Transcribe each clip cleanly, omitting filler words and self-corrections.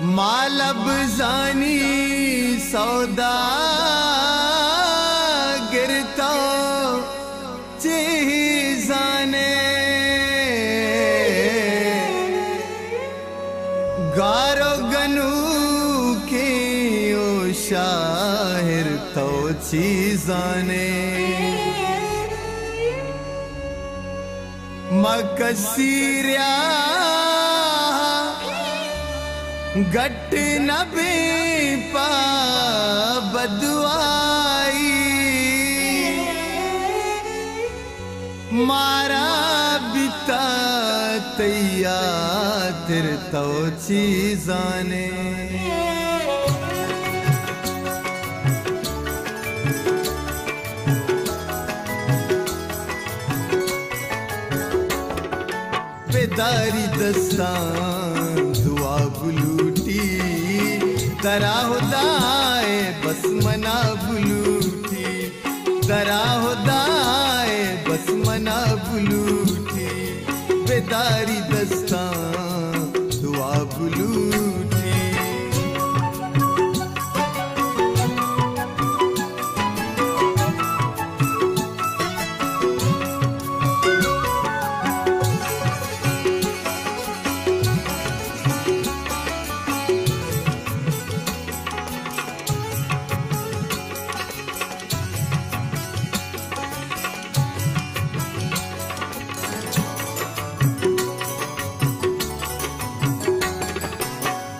मालब जानी सौदा गिरता चीजाने गारो गनू की ओ शाहिर तो चीजाने मकसीरिया गट नबी पा बदवाई मारा बिता तैया तिर तो चीजाने बेदारी दस्तान दुआ बुलूटी दरा हुदाए बस मना बुलूटी दरा हुदाए बस मना बुलूटी बेदारी दस्तान दुआ बुलूटी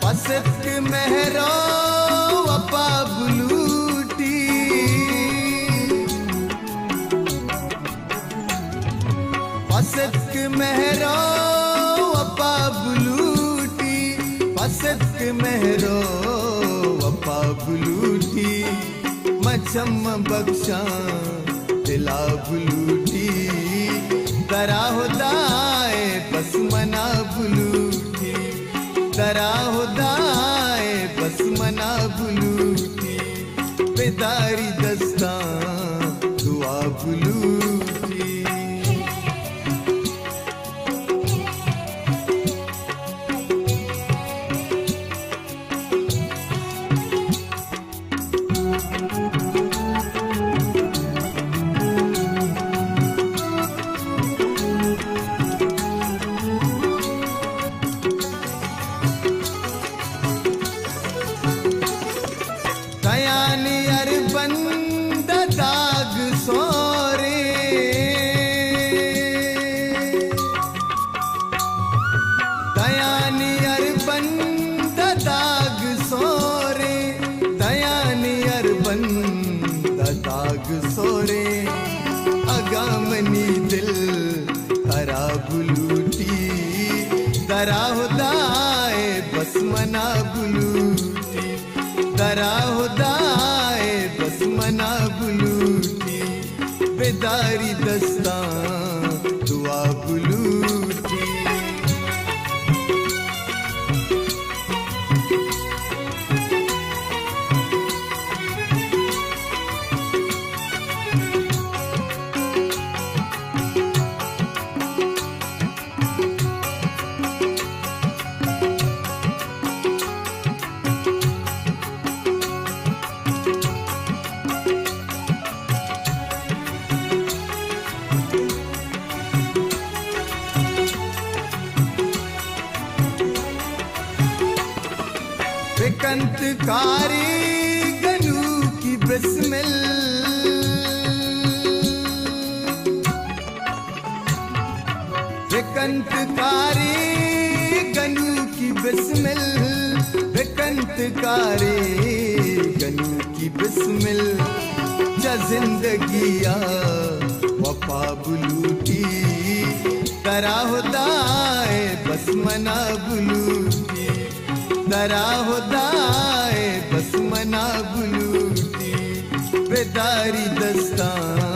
पसक महरो वपा बुलूटी पसक महरो वपा बुलूटी पसक महरो वपा बुलूटी मचम बख्शा दिला बुलूटी दरा हुदाए बस मना बुलूटी दरा हुदाए बस मना बुलूटी बेदारी दस्तान दुआ बुलूटी दयानी अरबंद दाग सोरे दयानी अरबंद दाग सोरे दयानी अरबंद दाग सोरे अगामनी दिल हरा बुलूटी दरा हुदाए बस मना बुलूटी दरा हुदाए बस मना बुलूटी बेदारी दस्तान दुआ बुलूटी कंतकारी गनू की बिस्मिल कंतकारी गनू की बिस्मिल कंतकारी गनू की बिस्मिल जा जिंदगिया वफा बुलूटी दरा हुदाए बस मना बुलूटी दरा हुदाए बस मना बुलूटी बेदारी दस्तान